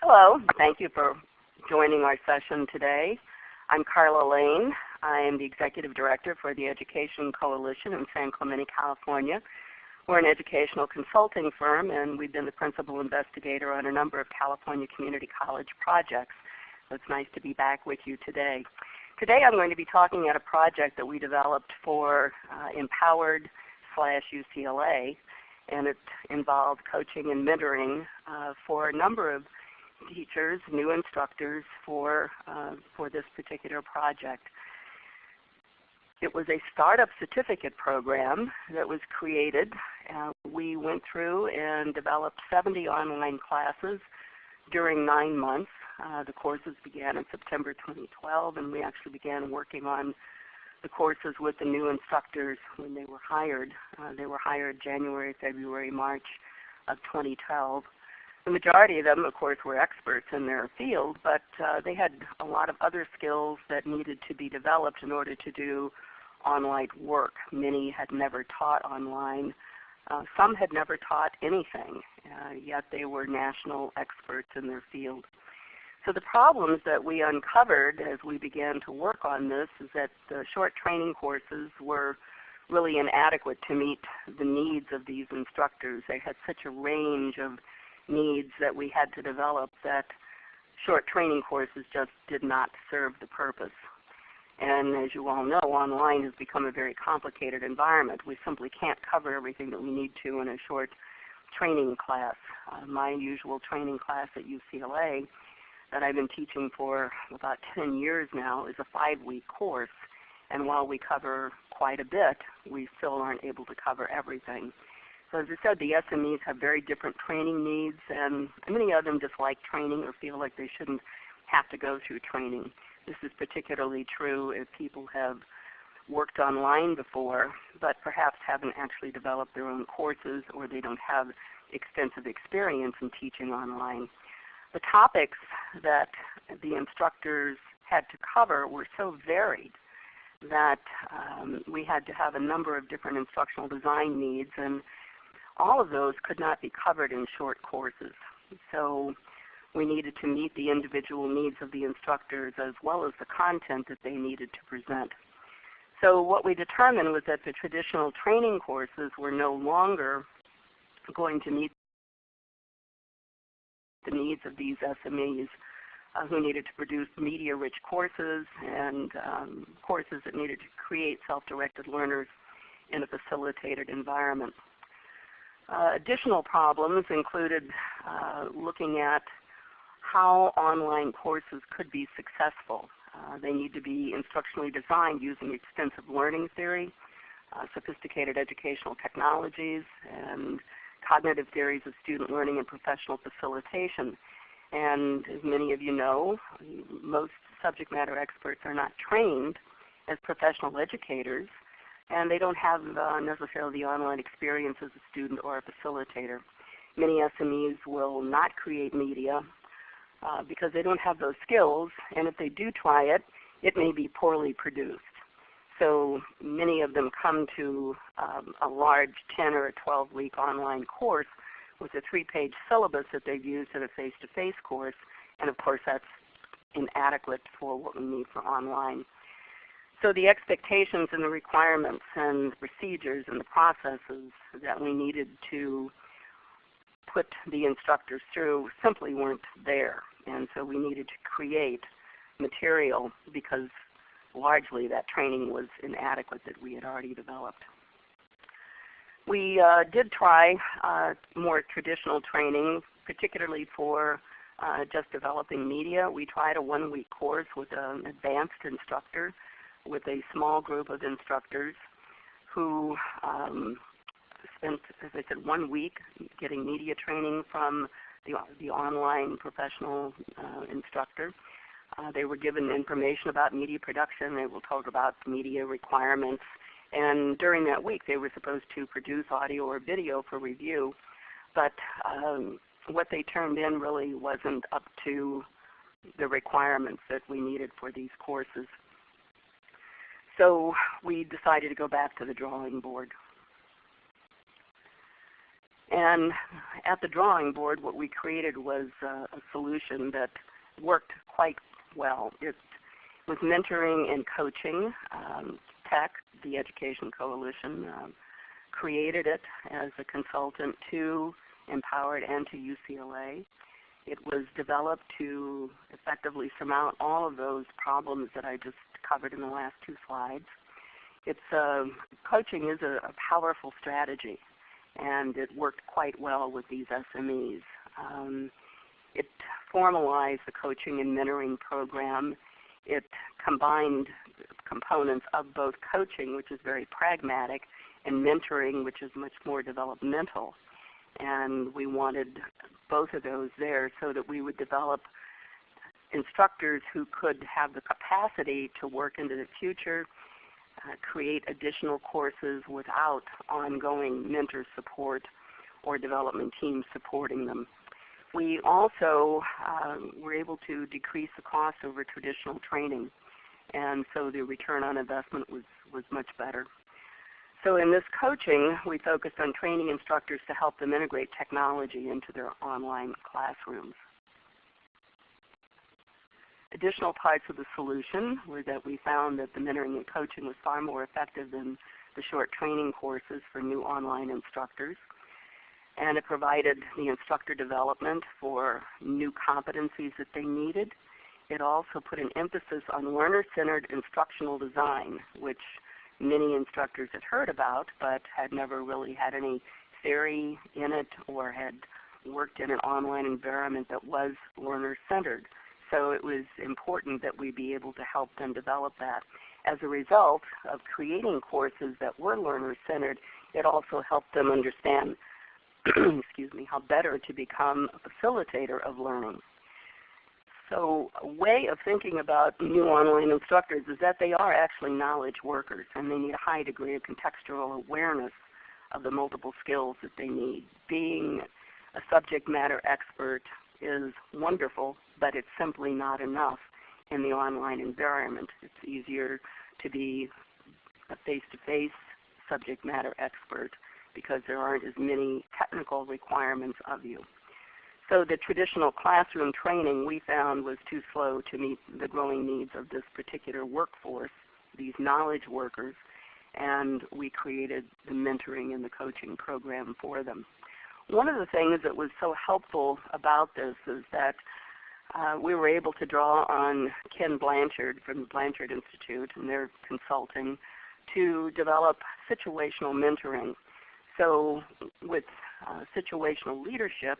Hello. Thank you for joining our session today. I'm Carla Lane. I am the Executive Director for the Education Coalition in San Clemente, California. We're an educational consulting firm, and we've been the principal investigator on a number of California community college projects. So it's nice to be back with you today. Today I'm going to be talking at a project that we developed for Empowered/UCLA, and it involved coaching and mentoring for a number of teachers, new instructors for this particular project. It was a startup certificate program that was created. We went through and developed 70 online classes during 9 months. The courses began in September 2012, and we actually began working on the courses with the new instructors when they were hired. They were hired January, February, March of 2012. The majority of them, of course, were experts in their field, but they had a lot of other skills that needed to be developed in order to do online work. Many had never taught online. Some had never taught anything, yet they were national experts in their field. So the problems that we uncovered as we began to work on this is that the short training courses were really inadequate to meet the needs of these instructors. They had such a range of needs that we had to develop that short training courses just did not serve the purpose. And as you all know, online has become a very complicated environment. We simply can't cover everything that we need to in a short training class. My usual training class at UCLA that I've been teaching for about 10 years now is a 5-week course. And while we cover quite a bit, we still aren't able to cover everything. So as I said, the SMEs have very different training needs, and many of them dislike training or feel like they shouldn't have to go through training. This is particularly true if people have worked online before, but perhaps haven't actually developed their own courses, or they don't have extensive experience in teaching online. The topics that the instructors had to cover were so varied that we had to have a number of different instructional design needs, and all of those could not be covered in short courses. So we needed to meet the individual needs of the instructors as well as the content that they needed to present. So what we determined was that the traditional training courses were no longer going to meet the needs of these SMEs who needed to produce media-rich courses and courses that needed to create self-directed learners in a facilitated environment. Additional problems included looking at how online courses could be successful. They need to be instructionally designed using extensive learning theory, sophisticated educational technologies, and cognitive theories of student learning and professional facilitation. And as many of you know, most subject matter experts are not trained as professional educators, and they don't have necessarily the online experience as a student or a facilitator. Many SMEs will not create media because they don't have those skills, and if they do try it, it may be poorly produced. So many of them come to a large 10 or a 12-week online course with a 3-page syllabus that they've used in a face-to-face course, and of course that's inadequate for what we need for online. So the expectations and the requirements and the procedures and the processes that we needed to put the instructors through simply weren't there. And so we needed to create material because largely that training was inadequate that we had already developed. We did try more traditional training, particularly for just developing media. We tried a 1-week course with an advanced instructor with a small group of instructors who spent, as I said, 1 week getting media training from the online professional instructor. They were given information about media production. They were told about media requirements. And during that week, they were supposed to produce audio or video for review. But what they turned in really wasn't up to the requirements that we needed for these courses. So we decided to go back to the drawing board. And at the drawing board, what we created was a solution that worked quite well. It was mentoring and coaching. TEC, the Education Coalition, created it as a consultant to Empowered and to UCLA. It was developed to effectively surmount all of those problems that I just covered in the last 2 slides. Coaching is a powerful strategy, and it worked quite well with these SMEs. It formalized the coaching and mentoring program. It combined components of both coaching, which is very pragmatic, and mentoring, which is much more developmental. And we wanted both of those there so that we would develop instructors who could have the capacity to work into the future, create additional courses without ongoing mentor support or development teams supporting them. We also were able to decrease the cost over traditional training, and so the return on investment was much better. So in this coaching, we focused on training instructors to help them integrate technology into their online classrooms. Additional parts of the solution were that we found that the mentoring and coaching was far more effective than the short training courses for new online instructors. And it provided the instructor development for new competencies that they needed. It also put an emphasis on learner-centered instructional design, which many instructors had heard about but had never really had any theory in it or had worked in an online environment that was learner-centered. So it was important that we be able to help them develop that. As a result of creating courses that were learner-centered, it also helped them understand excuse me, how better to become a facilitator of learning. So a way of thinking about new online instructors is that they are actually knowledge workers, and they need a high degree of contextual awareness of the multiple skills that they need. Being a subject matter expert is wonderful, but it's simply not enough in the online environment. It's easier to be a face-to-face subject matter expert because there aren't as many technical requirements of you. So the traditional classroom training we found was too slow to meet the growing needs of this particular workforce, these knowledge workers, and we created the mentoring and the coaching program for them. One of the things that was so helpful about this is that we were able to draw on Ken Blanchard from the Blanchard Institute and their consulting to develop situational mentoring. So with situational leadership,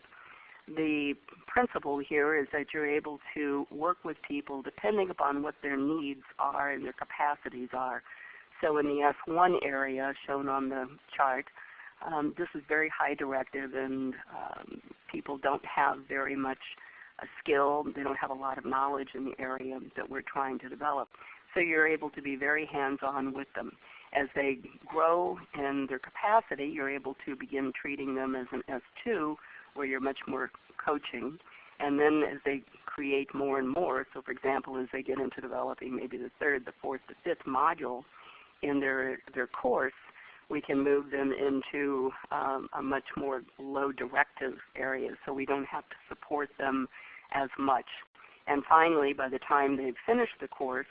the principle here is that you're able to work with people depending upon what their needs are and their capacities are. So in the S1 area shown on the chart, this is very high directive, and people don't have very much skill. They don't have a lot of knowledge in the area that we're trying to develop. So you're able to be very hands-on with them. As they grow in their capacity, you're able to begin treating them as an S2, where you're much more coaching. And then as they create more and more, so for example, as they get into developing maybe the 3rd, the 4th, the 5th module in their course, we can move them into a much more low directive area, so we don't have to support them as much. And finally, by the time they've finished the course,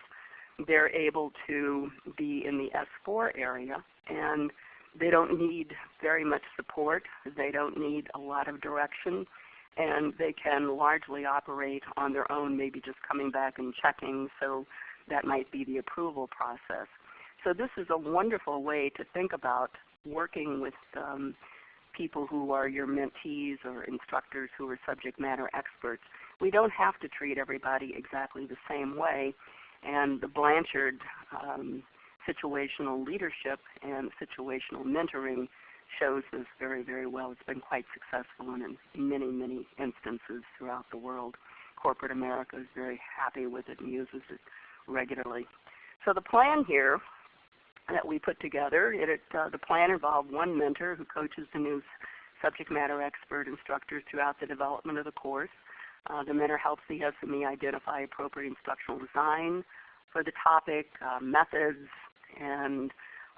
they're able to be in the S4 area, and they don't need very much support. They don't need a lot of direction, and they can largely operate on their own, maybe just coming back and checking, so that might be the approval process. So this is a wonderful way to think about working with people who are your mentees or instructors who are subject matter experts. We don't have to treat everybody exactly the same way, and the Blanchard situational leadership and situational mentoring shows this very, very well. It's been quite successful in many, many instances throughout the world. Corporate America is very happy with it and uses it regularly. So the plan here that we put together, the plan involved one mentor who coaches the new subject matter expert instructors throughout the development of the course. The mentor helps the SME identify appropriate instructional design for the topic, methods, and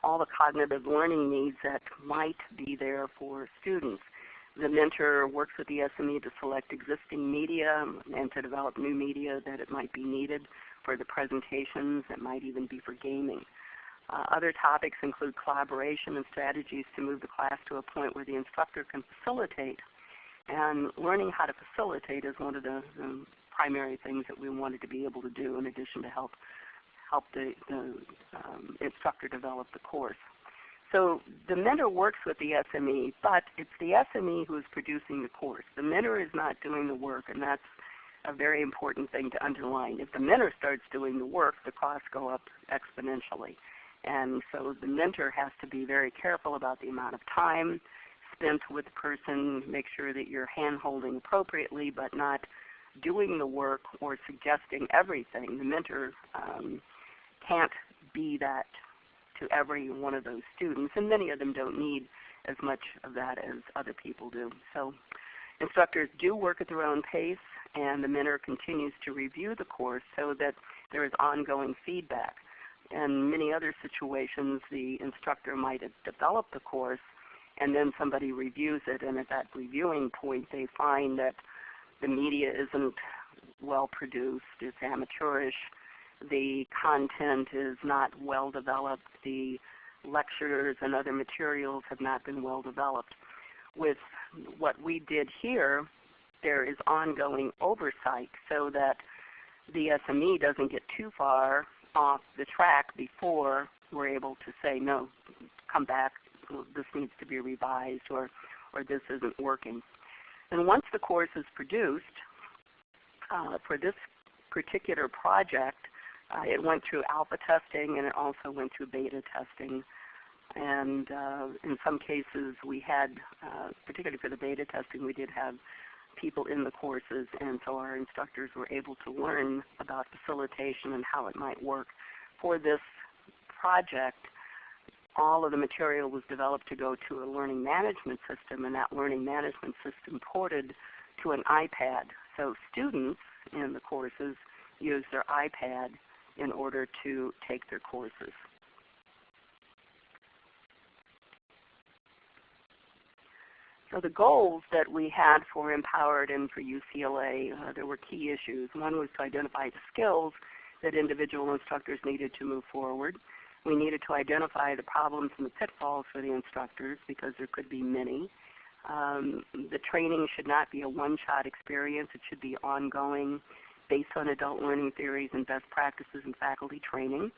all the cognitive learning needs that might be there for students. The mentor works with the SME to select existing media and to develop new media that it might be needed for the presentations. It might even be for gaming. Other topics include collaboration and strategies to move the class to a point where the instructor can facilitate. And learning how to facilitate is one of the primary things that we wanted to be able to do in addition to help the instructor develop the course. So the mentor works with the SME, but it's the SME who is producing the course. The mentor is not doing the work, and that's a very important thing to underline. If the mentor starts doing the work, the costs go up exponentially. And so the mentor has to be very careful about the amount of time spent with the person, make sure that you're hand-holding appropriately, but not doing the work or suggesting everything. The mentor can't be that to every one of those students, and many of them don't need as much of that as other people do. So instructors do work at their own pace, and the mentor continues to review the course so that there is ongoing feedback. In many other situations, the instructor might have developed the course, and then somebody reviews it, and at that reviewing point they find that the media isn't well produced, it's amateurish, the content is not well developed, the lectures and other materials have not been well developed. With what we did here, there is ongoing oversight so that the SME doesn't get too far off the track before we're able to say, no, come back, this needs to be revised, or this isn't working. And once the course is produced, for this particular project, it went through alpha testing and it also went through beta testing. And in some cases we had, particularly for the beta testing, we did have people in the courses, and so our instructors were able to learn about facilitation and how it might work. For this project, all of the material was developed to go to a learning management system, and that learning management system ported to an iPad. So students in the courses use their iPad in order to take their courses. So the goals that we had for Empowered and for UCLA, there were key issues. One was to identify the skills that individual instructors needed to move forward. We needed to identify the problems and the pitfalls for the instructors, because there could be many. The training should not be a one-shot experience. It should be ongoing, based on adult learning theories and best practices in faculty training.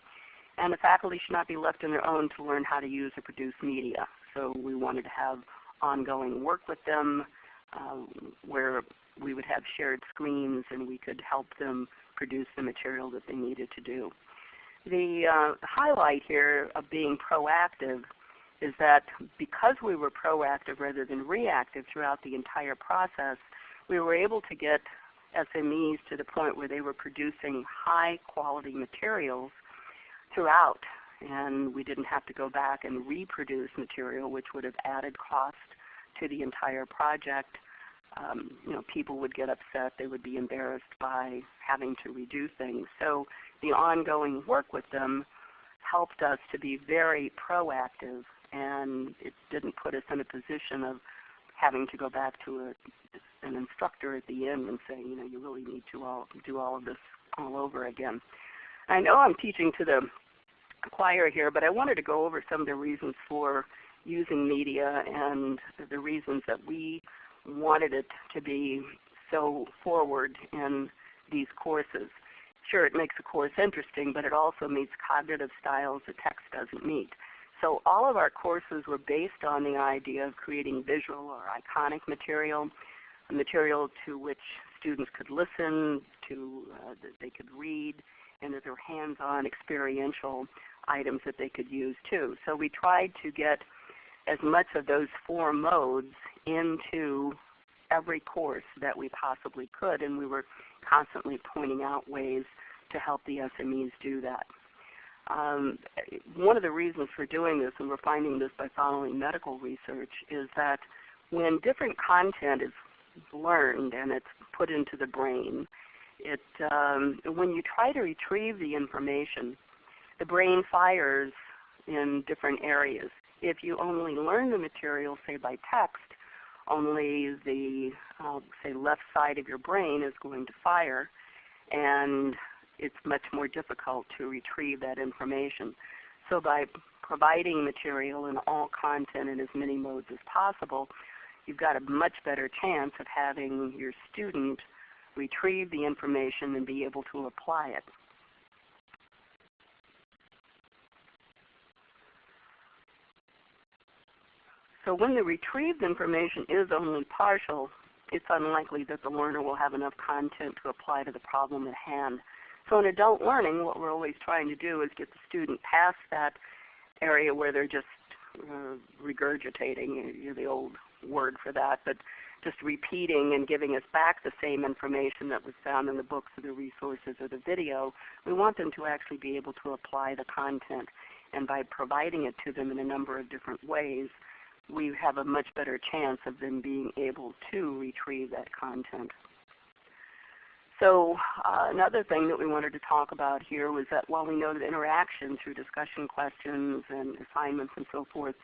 And the faculty should not be left on their own to learn how to use or produce media. So we wanted to have ongoing work with them where we would have shared screens and we could help them produce the material that they needed to do. The highlight here of being proactive is that because we were proactive rather than reactive throughout the entire process, we were able to get SMEs to the point where they were producing high quality materials throughout, and we didn't have to go back and reproduce material, which would have added cost to the entire project. People would get upset. They would be embarrassed by having to redo things. So the ongoing work with them helped us to be very proactive, and it didn't put us in a position of having to go back to an instructor at the end and say, you really need to do all of this all over again. I know I'm teaching to the choir here, but I wanted to go over some of the reasons for using media and the reasons that we wanted it to be so forward in these courses. Sure, it makes a course interesting, but it also meets cognitive styles the text doesn't meet. So all of our courses were based on the idea of creating visual or iconic material, a material to which students could listen, that they could read, and that there were hands-on experiential items that they could use too. So we tried to get as much of those four modes into every course that we possibly could, and we were constantly pointing out ways to help the SMEs do that. One of the reasons for doing this, and we're finding this by following medical research, is that when different content is learned and it's put into the brain, when you try to retrieve the information, the brain fires in different areas. If you only learn the material, say by text, only the, say, left side of your brain is going to fire, and it's much more difficult to retrieve that information. So by providing material in all content in as many modes as possible, you've got a much better chance of having your student retrieve the information and be able to apply it. So when the retrieved information is only partial, it's unlikely that the learner will have enough content to apply to the problem at hand. So in adult learning, what we're always trying to do is get the student past that area where they're just regurgitating, the old word for that, but just repeating and giving us back the same information that was found in the books or the resources or the video. We want them to actually be able to apply the content. And by providing it to them in a number of different ways, we have a much better chance of them being able to retrieve that content. So another thing that we wanted to talk about here was that while we know that interaction through discussion questions and assignments and so forth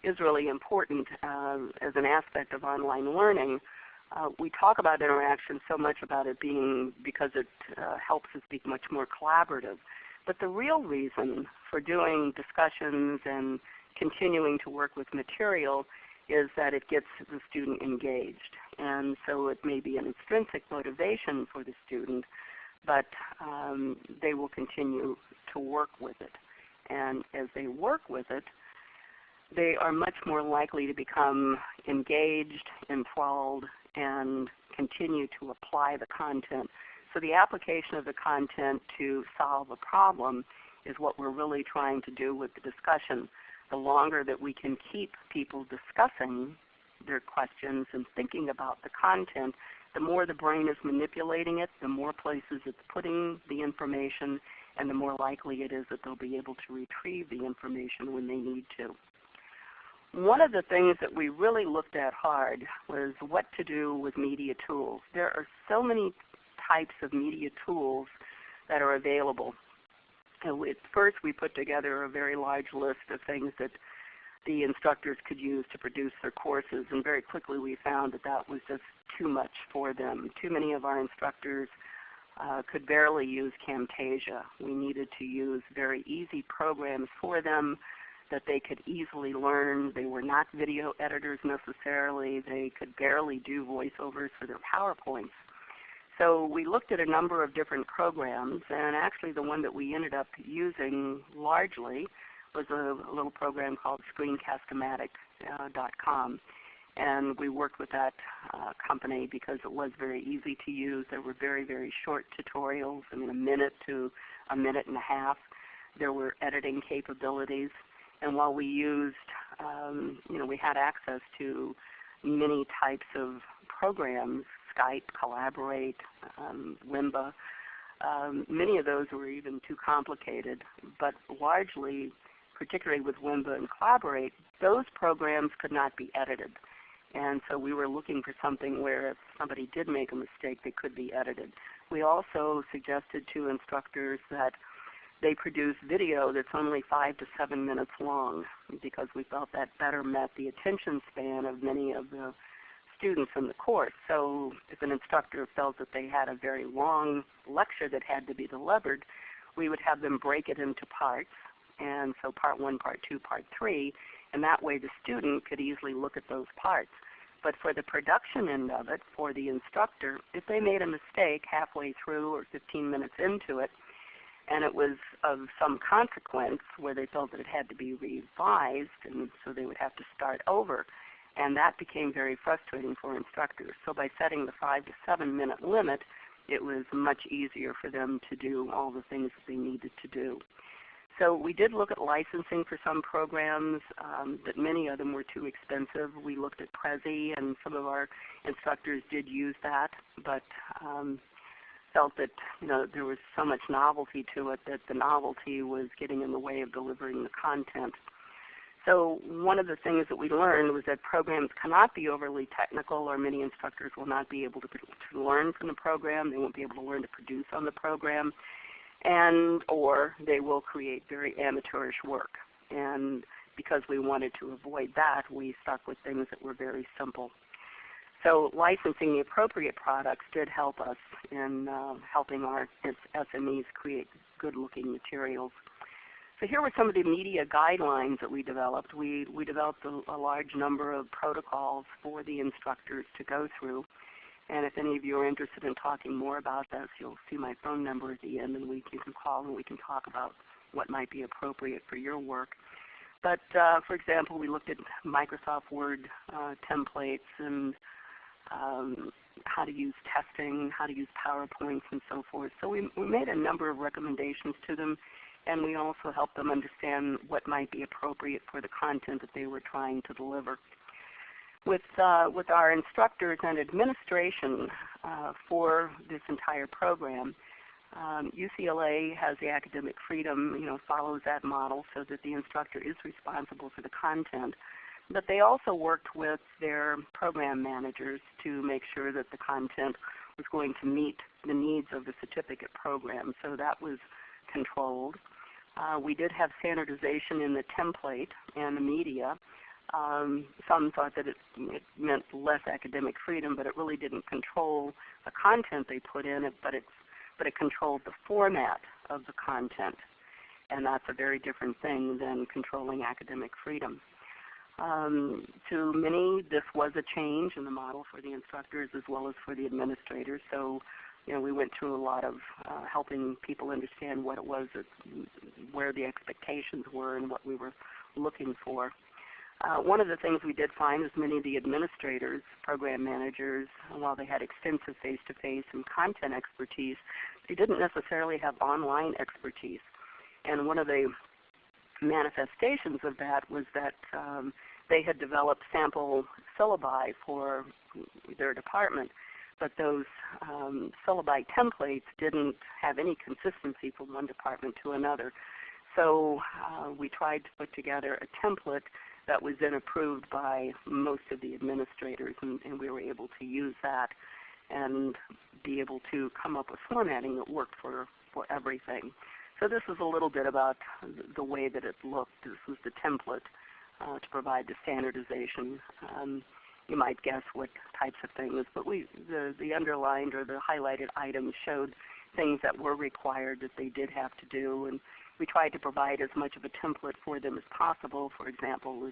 is really important as an aspect of online learning, we talk about interaction so much about it being because it helps us be much more collaborative. But the real reason for doing discussions and continuing to work with material is that it gets the student engaged. And so it may be an intrinsic motivation for the student, but they will continue to work with it. And as they work with it, they are much more likely to become engaged, enthralled, and continue to apply the content. So the application of the content to solve a problem is what we're really trying to do with the discussion. The longer that we can keep people discussing their questions and thinking about the content, the more the brain is manipulating it, the more places it's putting the information, and the more likely it is that they'll be able to retrieve the information when they need to. One of the things that we really looked at hard was what to do with media tools. There are so many types of media tools that are available. First, we put together a very large list of things that the instructors could use to produce their courses, and very quickly we found that that was just too much for them. Too many of our instructors could barely use Camtasia. We needed to use very easy programs for them that they could easily learn. They were not video editors necessarily. They could barely do voiceovers for their PowerPoints. So we looked at a number of different programs, and actually the one that we ended up using largely was a little program called screencast-o-matic.com. And we worked with that company because it was very easy to use. There were very, very short tutorials, a minute to a minute and a half. There were editing capabilities. And while we used, we had access to many types of programs, Skype, Collaborate, Wimba. Many of those were even too complicated, but largely, particularly with Wimba and Collaborate, those programs could not be edited. And so we were looking for something where if somebody did make a mistake, they could be edited. We also suggested to instructors that they produce video that's only 5 to 7 minutes long because we felt that better met the attention span of many of the students in the course. So if an instructor felt that they had a very long lecture that had to be delivered, we would have them break it into parts. And so part 1, part 2, part 3, and that way the student could easily look at those parts. But for the production end of it, for the instructor, if they made a mistake halfway through or 15 minutes into it, and it was of some consequence where they felt that it had to be revised, and so they would have to start over. And that became very frustrating for instructors. So by setting the 5 to 7 minute limit, it was much easier for them to do all the things that they needed to do. So we did look at licensing for some programs, but many of them were too expensive. We looked at Prezi, and some of our instructors did use that, but felt that there was so much novelty to it that the novelty was getting in the way of delivering the content. So one of the things that we learned was that programs cannot be overly technical, or many instructors will not be able to learn from the program. They won't be able to learn to produce on the program, or they will create very amateurish work. And because we wanted to avoid that, we stuck with things that were very simple. So licensing the appropriate products did help us in helping our SMEs create good-looking materials. So here were some of the media guidelines that we developed. We developed a large number of protocols for the instructors to go through. And if any of you are interested in talking more about this, you'll see my phone number at the end, and you can call and we can talk about what might be appropriate for your work. But for example, we looked at Microsoft Word templates and how to use testing, how to use PowerPoints, and so forth. So we made a number of recommendations to them, and we also helped them understand what might be appropriate for the content that they were trying to deliver. With our instructors and administration for this entire program, UCLA has the academic freedom, follows that model so that the instructor is responsible for the content. But they also worked with their program managers to make sure that the content was going to meet the needs of the certificate program. So that was controlled. We did have standardization in the template and the media. Some thought that it meant less academic freedom, but it really didn't control the content they put in it, but it controlled the format of the content. And that's a very different thing than controlling academic freedom. To many, this was a change in the model for the instructors as well as for the administrators. So, we went through a lot of helping people understand what it was, where the expectations were, and what we were looking for. One of the things we did find is many of the administrators, program managers, while they had extensive face-to-face and content expertise, they didn't necessarily have online expertise. And one of the manifestations of that was that they had developed sample syllabi for their department, but those syllabi templates didn't have any consistency from one department to another. So we tried to put together a template that was then approved by most of the administrators, and we were able to use that and be able to come up with formatting that worked for everything. So this is a little bit about the way that it looked. This was the template to provide the standardization. You might guess what types of things, but the underlined or the highlighted items showed things that were required that they did have to do, and we tried to provide as much of a template for them as possible. For example,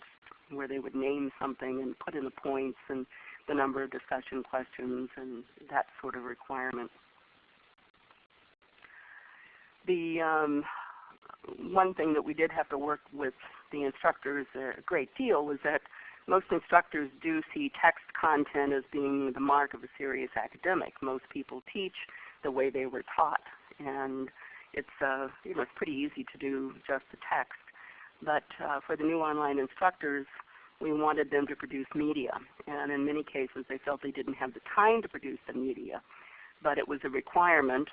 where they would name something and put in the points and the number of discussion questions and that sort of requirement. The one thing that we did have to work with the instructors a great deal was that most instructors do see text content as being the mark of a serious academic. Most people teach the way they were taught, and it's pretty easy to do just the text. But for the new online instructors, we wanted them to produce media, and in many cases they felt they didn't have the time to produce the media. But it was a requirement,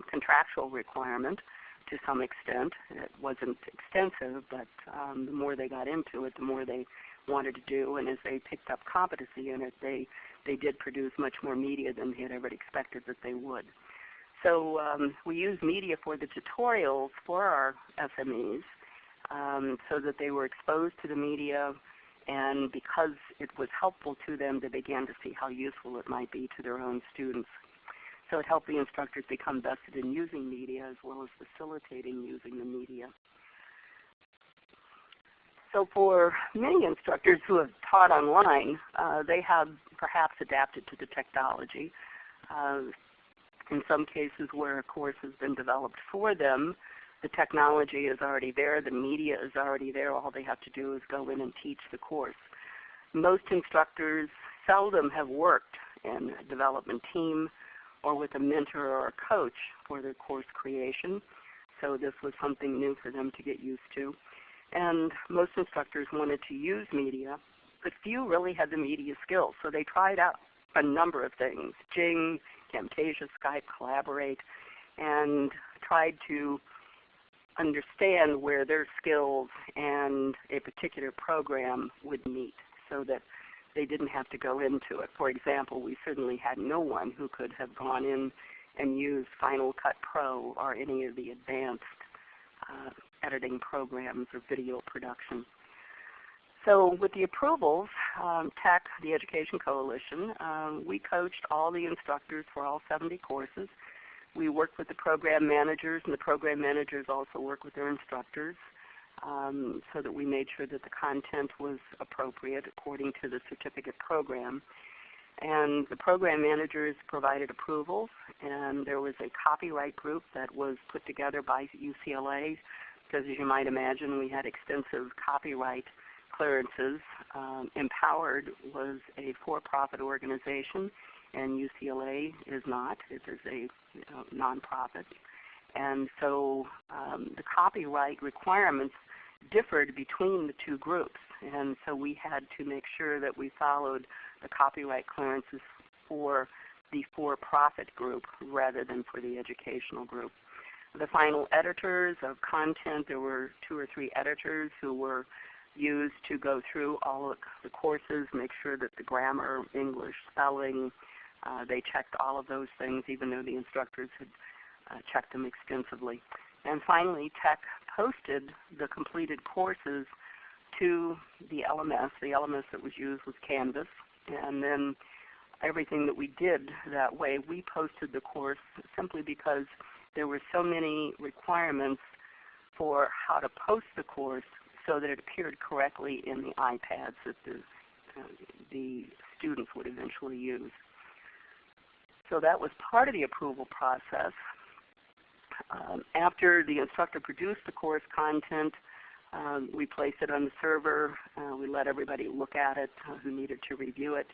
contractual requirement to some extent. It wasn't extensive, but the more they got into it, the more they wanted to do, and as they picked up competency in it, they did produce much more media than they had ever expected that they would. So we used media for the tutorials for our SMEs so that they were exposed to the media, and because it was helpful to them, they began to see how useful it might be to their own students. So it helped the instructors become vested in using media as well as facilitating using the media. So for many instructors who have taught online, they have perhaps adapted to the technology. In some cases where a course has been developed for them, the technology is already there, the media is already there, all they have to do is go in and teach the course. Most instructors seldom have worked in a development team or with a mentor or a coach for their course creation, so this was something new for them to get used to. And most instructors wanted to use media, but few really had the media skills, so they tried out a number of things, Jing, Camtasia, Skype, Collaborate, and tried to understand where their skills and a particular program would meet so that they didn't have to go into it. For example, we certainly had no one who could have gone in and used Final Cut Pro or any of the advanced editing programs or video production. So with the approvals, TEC, the Education Coalition, we coached all the instructors for all 70 courses. We worked with the program managers, and the program managers also work with their instructors, so that we made sure that the content was appropriate according to the certificate program. And the program managers provided approvals, and there was a copyright group that was put together by UCLA, because as you might imagine, we had extensive copyright clearances. Empowered was a for-profit organization, and UCLA is not. It is a nonprofit. And so the copyright requirements differed between the two groups, and so we had to make sure that we followed the copyright clearances for the for-profit group rather than for the educational group. The final editors of content, there were 2 or 3 editors who were used to go through all of the courses, make sure that the grammar, English, spelling, they checked all of those things, even though the instructors had checked them extensively. And finally, TEC posted the completed courses to the LMS. The LMS that was used was Canvas. And then everything that we did that way, we posted the course simply because there were so many requirements for how to post the course so that it appeared correctly in the iPads that the students would eventually use. So that was part of the approval process. After the instructor produced the course content, we placed it on the server. We let everybody look at it who needed to review it.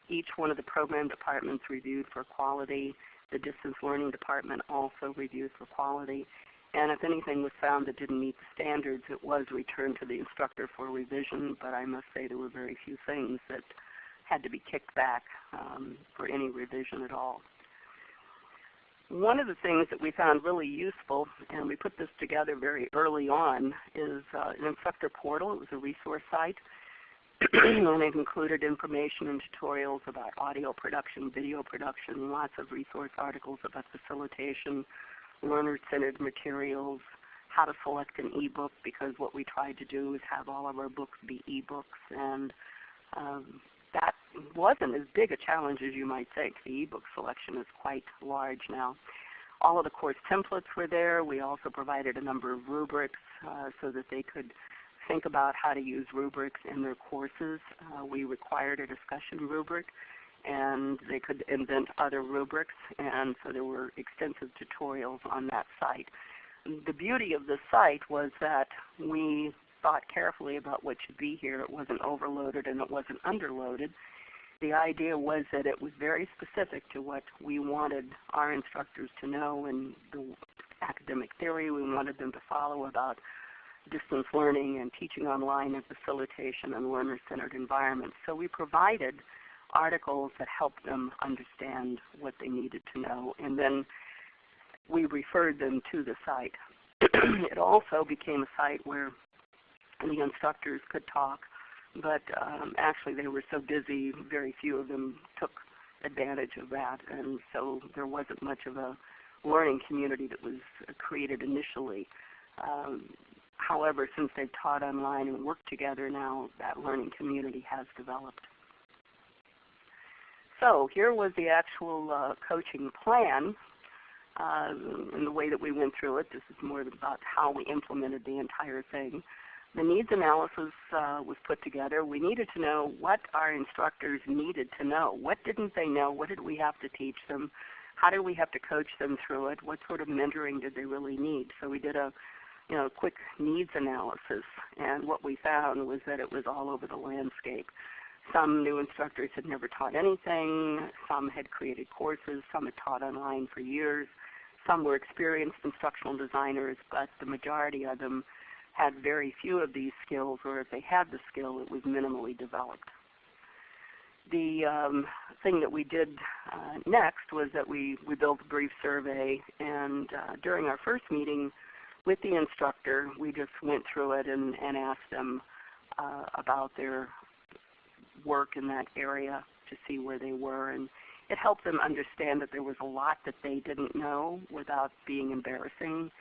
Each one of the program departments reviewed for quality. The distance learning department also reviewed for quality. And if anything was found that didn't meet the standards, it was returned to the instructor for revision. But I must say there were very few things that had to be kicked back for any revision at all. One of the things that we found really useful, and we put this together very early on, is an instructor portal. It was a resource site, and it included information and tutorials about audio production, video production, lots of resource articles about facilitation, learner-centered materials, how to select an e-book, because what we tried to do is have all of our books be e-books, and that wasn't as big a challenge as you might think. The e-book selection is quite large now. All of the course templates were there. We also provided a number of rubrics so that they could think about how to use rubrics in their courses. We required a discussion rubric, and they could invent other rubrics, and so there were extensive tutorials on that site. The beauty of the site was that we thought carefully about what should be here. It wasn't overloaded and it wasn't underloaded. The idea was that it was very specific to what we wanted our instructors to know in the academic theory we wanted them to follow about distance learning and teaching online and facilitation and learner-centered environments. So we provided articles that helped them understand what they needed to know, and then we referred them to the site. It also became a site where the instructors could talk, but actually they were so busy, very few of them took advantage of that, and so there wasn't much of a learning community that was created initially. However, since they've taught online and worked together now, that learning community has developed. So here was the actual coaching plan. And the way that we went through it, this is more about how we implemented the entire thing. The needs analysis was put together. We needed to know what our instructors needed to know. What didn't they know? What did we have to teach them? How did we have to coach them through it? What sort of mentoring did they really need? So we did a quick needs analysis, and what we found was that it was all over the landscape. Some new instructors had never taught anything. Some had created courses. Some had taught online for years. Some were experienced instructional designers, but the majority of them had very few of these skills, or if they had the skill, it was minimally developed. The thing that we did next was that we built a brief survey, and during our first meeting with the instructor, we just went through it and asked them about their work in that area to see where they were, and it helped them understand that there was a lot that they didn't know without being embarrassing,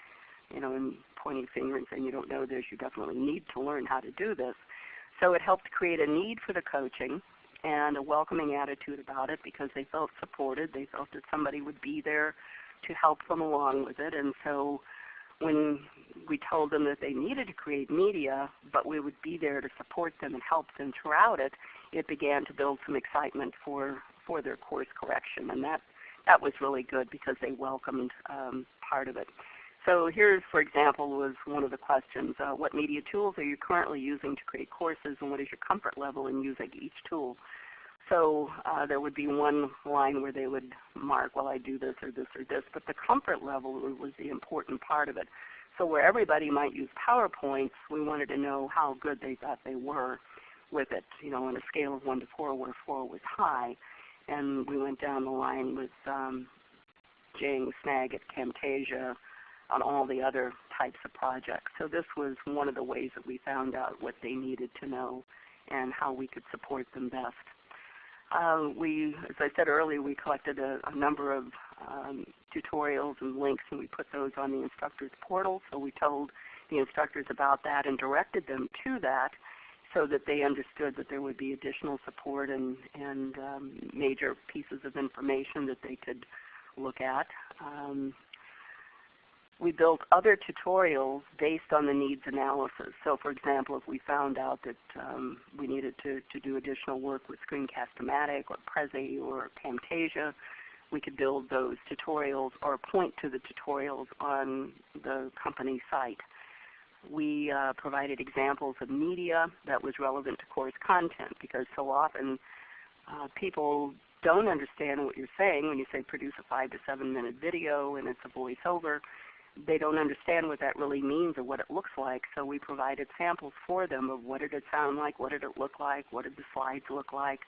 and pointing a finger and saying, you don't know this, you definitely need to learn how to do this. So it helped create a need for the coaching and a welcoming attitude about it because they felt supported. They felt that somebody would be there to help them along with it. And so when we told them that they needed to create media, but we would be there to support them and help them throughout it, it began to build some excitement for their course correction. And that was really good because they welcomed part of it. So here's, for example, was one of the questions. What media tools are you currently using to create courses, and what is your comfort level in using each tool? So there would be one line where they would mark, well, I do this or this or this, but the comfort level was the important part of it. So where everybody might use PowerPoints, we wanted to know how good they thought they were with it, on a scale of 1 to 4, where 4 was high. And we went down the line with Jing, Snag, Camtasia, on all the other types of projects. So this was one of the ways that we found out what they needed to know and how we could support them best. As I said earlier, we collected a number of tutorials and links, and we put those on the instructors portal. So we told the instructors about that and directed them to that so that they understood that there would be additional support and major pieces of information that they could look at. We built other tutorials based on the needs analysis. So for example, if we found out that we needed to do additional work with Screencast-O-Matic or Prezi or Camtasia, we could build those tutorials or point to the tutorials on the company site. We provided examples of media that was relevant to course content because so often people don't understand what you're saying when you say produce a 5 to 7 minute video and it's a voiceover. They don't understand what that really means or what it looks like, so we provided samples for them of what did it sound like, what did it look like, what did the slides look like,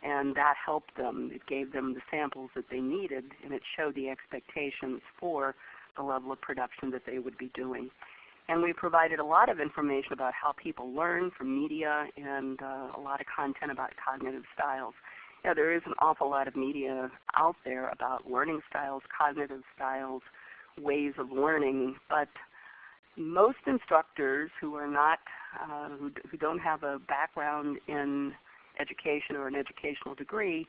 and that helped them. It gave them the samples that they needed, and it showed the expectations for the level of production that they would be doing. And we provided a lot of information about how people learn from media and a lot of content about cognitive styles. There is an awful lot of media out there about learning styles, cognitive styles, ways of learning, but most instructors who are not, who don't have a background in education or an educational degree,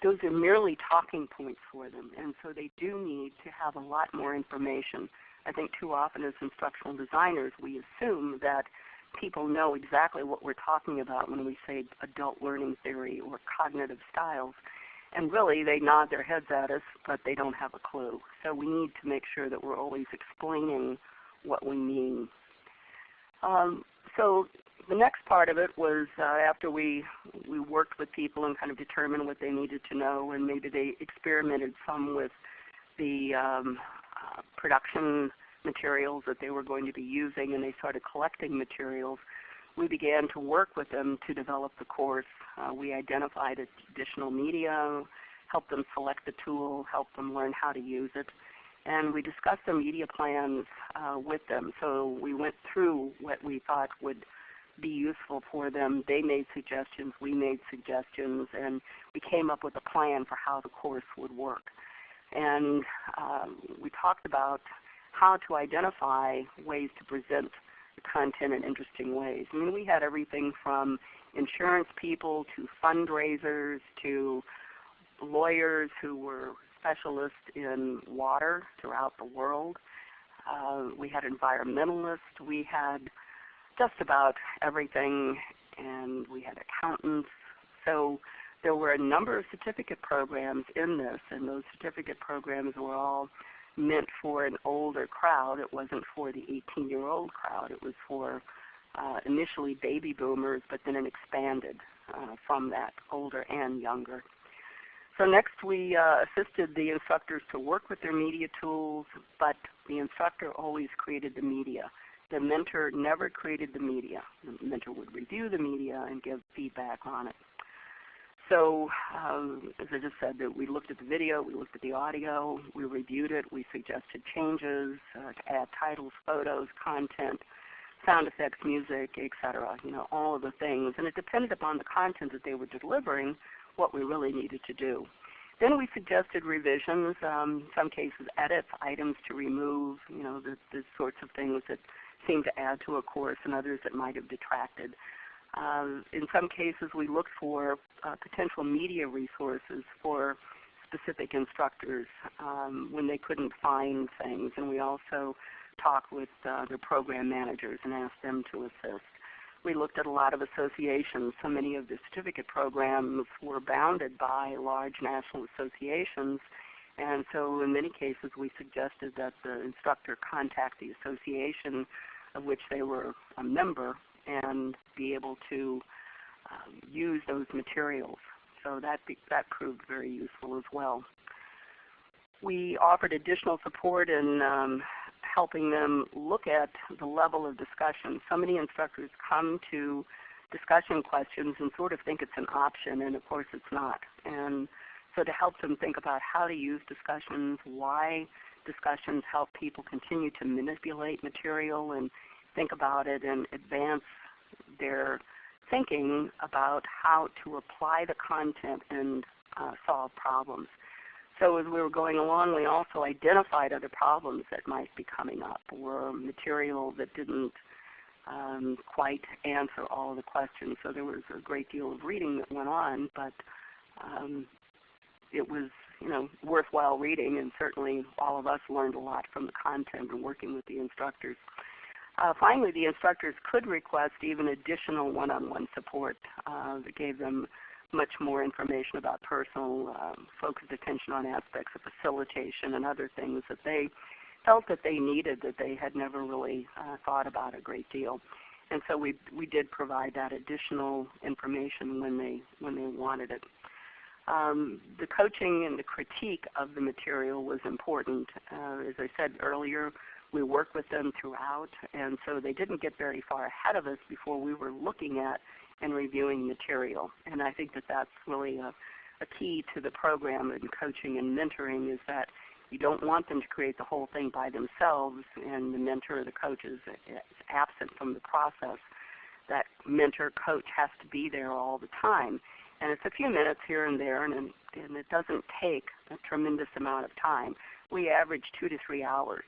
those are merely talking points for them, and so they do need to have a lot more information. I think too often as instructional designers we assume that people know exactly what we're talking about when we say adult learning theory or cognitive styles. And really, they nod their heads at us, but they don't have a clue. So we need to make sure that we're always explaining what we mean. So the next part of it was after we worked with people and kind of determined what they needed to know, and maybe they experimented some with the production materials that they were going to be using, and they started collecting materials. We began to work with them to develop the course. We identified additional media, helped them select the tool, helped them learn how to use it, and we discussed the media plans with them. So we went through what we thought would be useful for them. They made suggestions, we made suggestions, and we came up with a plan for how the course would work. And we talked about how to identify ways to present the content in interesting ways. I mean, we had everything from insurance people to fundraisers to lawyers who were specialists in water throughout the world. We had environmentalists. We had just about everything, and we had accountants. So there were a number of certificate programs in this, and those certificate programs were all meant for an older crowd. It wasn't for the 18-year-old crowd. It was for initially baby boomers, but then it expanded from that, older and younger. So next we assisted the instructors to work with their media tools, but the instructor always created the media. The mentor never created the media. The mentor would review the media and give feedback on it. So as I just said, that we looked at the video, we looked at the audio, we reviewed it, we suggested changes to add titles, photos, content, sound effects, music, etc., all of the things. And it depended upon the content that they were delivering, what we really needed to do. Then we suggested revisions, some cases edits, items to remove, the sorts of things that seem to add to a course, and others that might have detracted. In some cases, we looked for potential media resources for specific instructors when they couldn't find things, and we also talked with their program managers and asked them to assist. We looked at a lot of associations. So many of the certificate programs were bounded by large national associations, and so in many cases we suggested that the instructor contact the association of which they were a member and be able to use those materials. So that proved very useful as well. We offered additional support in helping them look at the level of discussion. So many instructors come to discussion questions and sort of think it's an option, and of course it's not. And so to help them think about how to use discussions, why discussions help people continue to manipulate material and think about it and advance their thinking about how to apply the content and solve problems. So as we were going along, we also identified other problems that might be coming up, or material that didn't quite answer all of the questions. So there was a great deal of reading that went on, but it was worthwhile reading, and certainly all of us learned a lot from the content and working with the instructors. Finally, the instructors could request even additional one-on-one support that gave them much more information about personal focused attention on aspects of facilitation and other things that they felt that they needed that they had never really thought about a great deal. And so we did provide that additional information when they wanted it. The coaching and the critique of the material was important. As I said earlier, we worked with them throughout, and so they didn't get very far ahead of us before we were looking at and reviewing material. And I think that that's really a key to the program in coaching and mentoring, is that you don't want them to create the whole thing by themselves and the mentor or the coach is absent from the process. That mentor-coach has to be there all the time. And it's a few minutes here and there, and it doesn't take a tremendous amount of time. We average 2 to 3 hours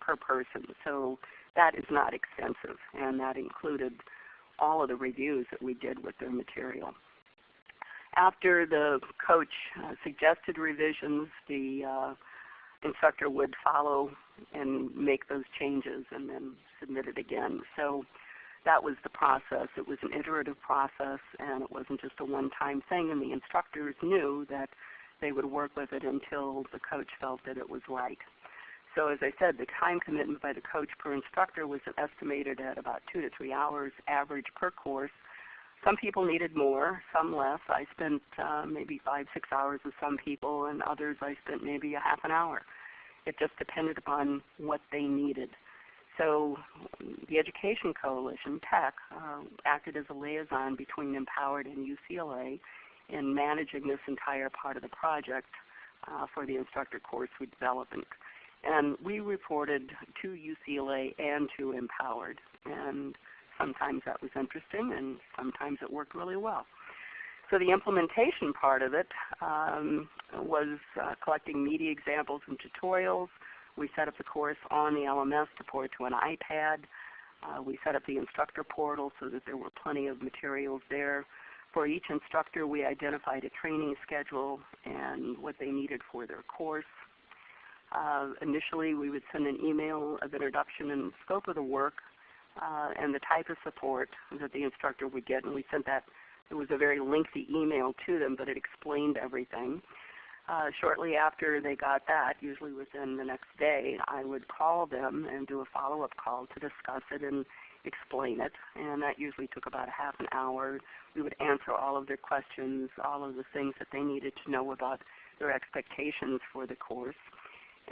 per person, so that is not extensive, and that included all of the reviews that we did with their material. After the coach suggested revisions, the instructor would follow and make those changes and then submit it again. So that was the process. It was an iterative process, and it wasn't just a one-time thing, and the instructors knew that they would work with it until the coach felt that it was right. So as I said, the time commitment by the coach per instructor was estimated at about 2 to 3 hours average per course. Some people needed more, some less. I spent maybe 5, 6 hours with some people, and others I spent maybe a half an hour. It just depended upon what they needed. So the Education Coalition, TEC, acted as a liaison between Empowered and UCLA in managing this entire part of the project for the instructor course we developed. And we reported to UCLA and to Empowered, and sometimes that was interesting and sometimes it worked really well. So the implementation part of it was collecting media examples and tutorials. We set up the course on the LMS to port to an iPad. We set up the instructor portal so that there were plenty of materials there. For each instructor, we identified a training schedule and what they needed for their course. Initially, we would send an email of introduction and scope of the work and the type of support that the instructor would get, and we sent that. It was a very lengthy email to them, but it explained everything. Shortly after they got that, usually within the next day, I would call them and do a follow-up call to discuss it and explain it, and that usually took about a half an hour. We would answer all of their questions, all of the things that they needed to know about their expectations for the course.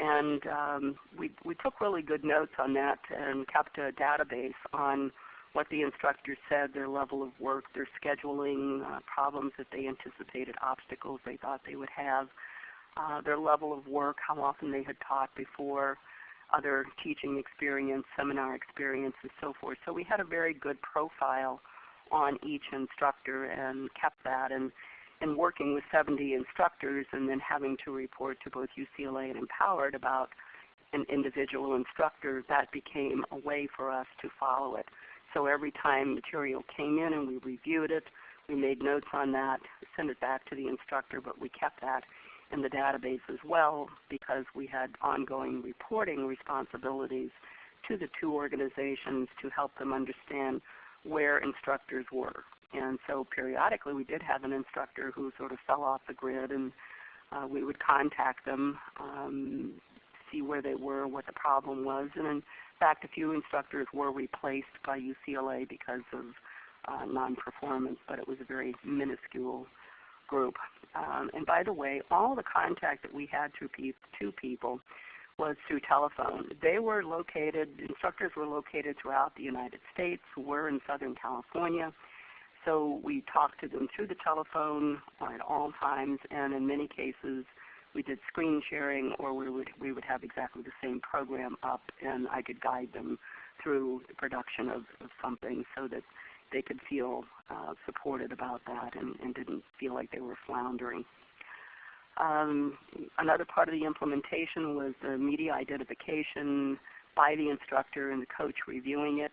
And we took really good notes on that and kept a database on what the instructors said, their level of work, their scheduling, problems that they anticipated, obstacles they thought they would have, their level of work, how often they had taught before, other teaching experience, seminar experience, and so forth. So we had a very good profile on each instructor and kept that. And working with 70 instructors and then having to report to both UCLA and Empowered about an individual instructor, that became a way for us to follow it. So every time material came in and we reviewed it, we made notes on that, sent it back to the instructor, but we kept that in the database as well because we had ongoing reporting responsibilities to the two organizations to help them understand where instructors were. And so periodically we did have an instructor who sort of fell off the grid, and we would contact them, see where they were, what the problem was. And in fact, a few instructors were replaced by UCLA because of non-performance, but it was a very minuscule group. And by the way, all the contact that we had to people was through telephone. They were located, instructors were located throughout the United States. We're in Southern California. So we talked to them through the telephone at all times, and in many cases we did screen sharing, or we would have exactly the same program up, and I could guide them through the production of something so that they could feel supported about that and didn't feel like they were floundering. Another part of the implementation was the media identification by the instructor and the coach reviewing it.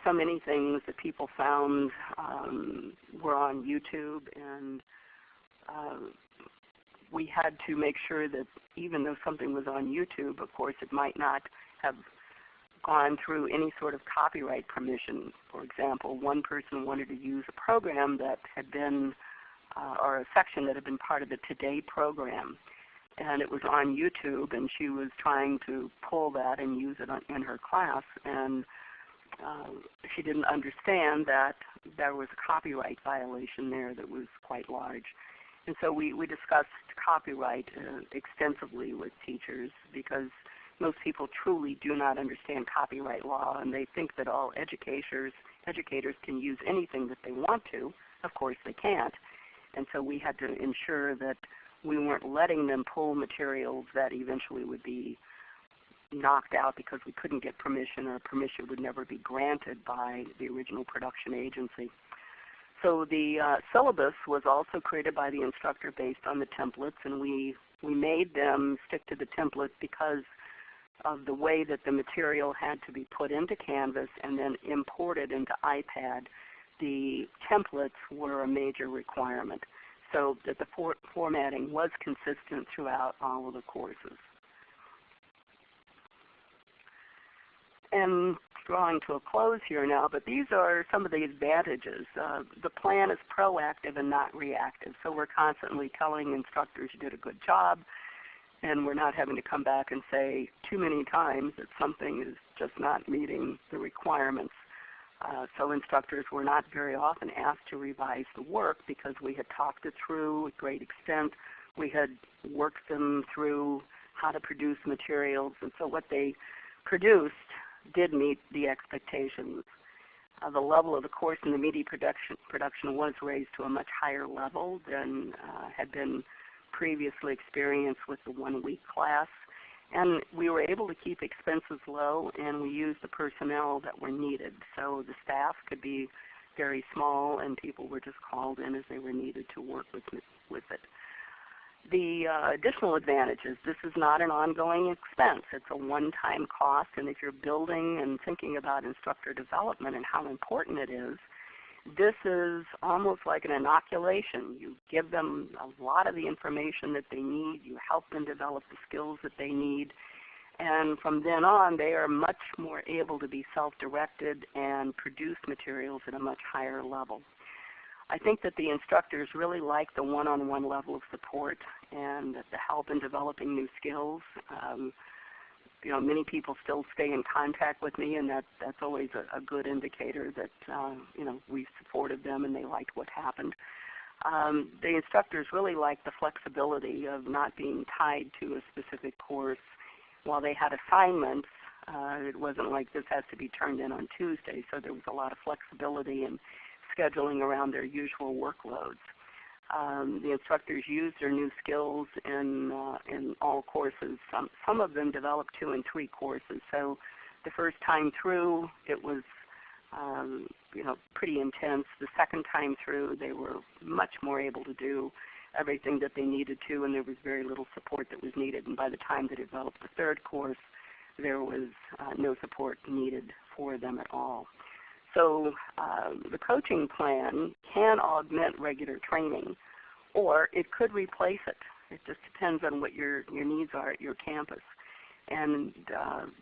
So many things that people found were on YouTube, and we had to make sure that even though something was on YouTube, of course, it might not have gone through any sort of copyright permission. For example, one person wanted to use a program that had been, or a section that had been part of the Today program, and it was on YouTube, and she was trying to pull that and use it in her class, and she didn't understand that there was a copyright violation there that was quite large. And so we discussed copyright extensively with teachers because most people truly do not understand copyright law, and they think that all educators can use anything that they want to. Of course they can't. And so we had to ensure that we weren't letting them pull materials that eventually would be knocked out because we couldn't get permission, or permission would never be granted by the original production agency. So the syllabus was also created by the instructor based on the templates, and we made them stick to the template because of the way that the material had to be put into Canvas and then imported into iPad. The templates were a major requirement, so that the formatting was consistent throughout all of the courses. And drawing to a close here now, but these are some of the advantages. The plan is proactive and not reactive, so we're constantly telling instructors you did a good job, and we're not having to come back and say too many times that something is just not meeting the requirements. So instructors were not very often asked to revise the work because we had talked it through at great extent. We had worked them through how to produce materials, and so what they produced did meet the expectations. The level of the course in the media production was raised to a much higher level than had been previously experienced with the 1-week class. And we were able to keep expenses low, and we used the personnel that were needed. So the staff could be very small, and people were just called in as they were needed to work with it. The additional advantages, this is not an ongoing expense. It's a one-time cost, and if you're building and thinking about instructor development and how important it is, this is almost like an inoculation. You give them a lot of the information that they need. You help them develop the skills that they need. And from then on, they are much more able to be self-directed and produce materials at a much higher level. I think that the instructors really like the one-on-one level of support and the help in developing new skills. You know, many people still stay in contact with me, and that's always a good indicator that you know, we supported them and they liked what happened. The instructors really liked the flexibility of not being tied to a specific course. While they had assignments, it wasn't like this has to be turned in on Tuesday, so there was a lot of flexibility in scheduling around their usual workloads. The instructors used their new skills in all courses. Some of them developed 2 and 3 courses. So the first time through, it was you know, pretty intense. The second time through, they were much more able to do everything that they needed to, and there was very little support that was needed. And by the time they developed the 3rd course, there was no support needed for them at all. So the coaching plan can augment regular training, or it could replace it. It just depends on what your needs are at your campus. And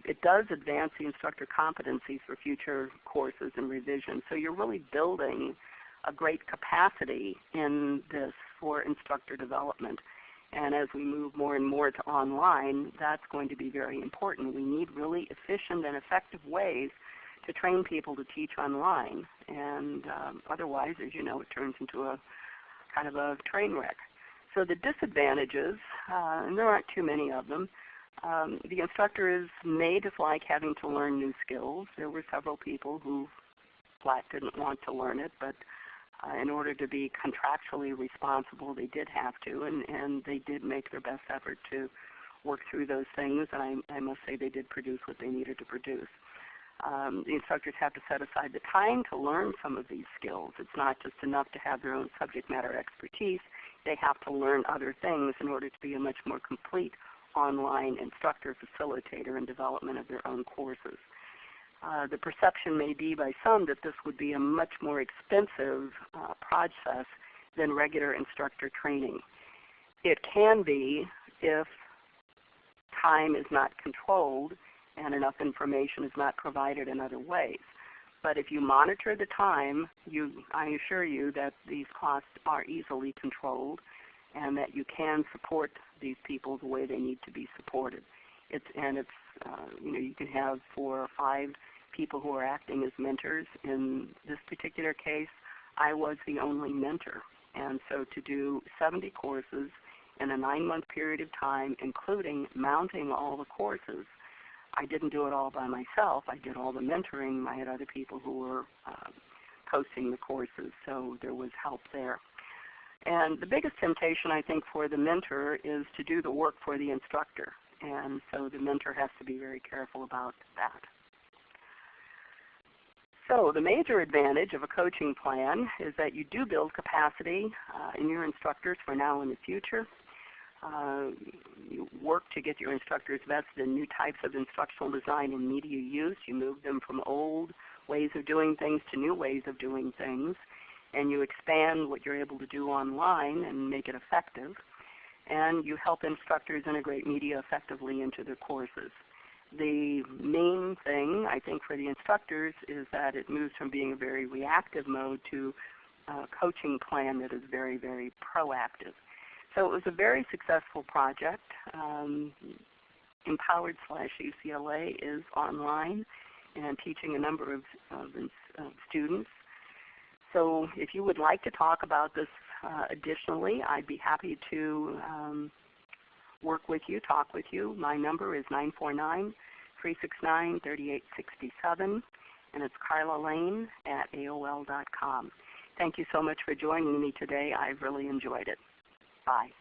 it does advance the instructor competencies for future courses and revision. So you're really building a great capacity in this for instructor development. And as we move more and more to online, that's going to be very important. We need really efficient and effective ways to train people to teach online. And otherwise, as you know, it turns into a kind of a train wreck. So the disadvantages, and there aren't too many of them, the instructor is may dislike having to learn new skills. There were several people who flat didn't want to learn it, but in order to be contractually responsible, they did have to, and they did make their best effort to work through those things, and I must say they did produce what they needed to produce. The instructors have to set aside the time to learn some of these skills. It's not just enough to have their own subject matter expertise. They have to learn other things in order to be a much more complete online instructor facilitator in development of their own courses. The perception may be by some that this would be a much more expensive process than regular instructor training. It can be if time is not controlled and enough information is not provided in other ways. But if you monitor the time, I assure you that these costs are easily controlled and that you can support these people the way they need to be supported. You can have 4 or 5 people who are acting as mentors. In this particular case, I was the only mentor. And so to do 70 courses in a 9-month period of time, including mounting all the courses, I didn't do it all by myself. I did all the mentoring. I had other people who were posting the courses, so there was help there. And the biggest temptation, I think, for the mentor is to do the work for the instructor. And so the mentor has to be very careful about that. So the major advantage of a coaching plan is that you do build capacity in your instructors for now and the future. You work to get your instructors vested in new types of instructional design and media use. You move them from old ways of doing things to new ways of doing things. And you expand what you're able to do online and make it effective. And you help instructors integrate media effectively into their courses. The main thing, I think, for the instructors is that it moves from being a very reactive mode to a coaching plan that is very, very proactive. So it was a very successful project. Empowered/UCLA is online and teaching a number of students. So if you would like to talk about this additionally, I'd be happy to work with you, talk with you. My number is 949-369-3867, and it's carlalane@aol.com. Thank you so much for joining me today. I've really enjoyed it. Bye.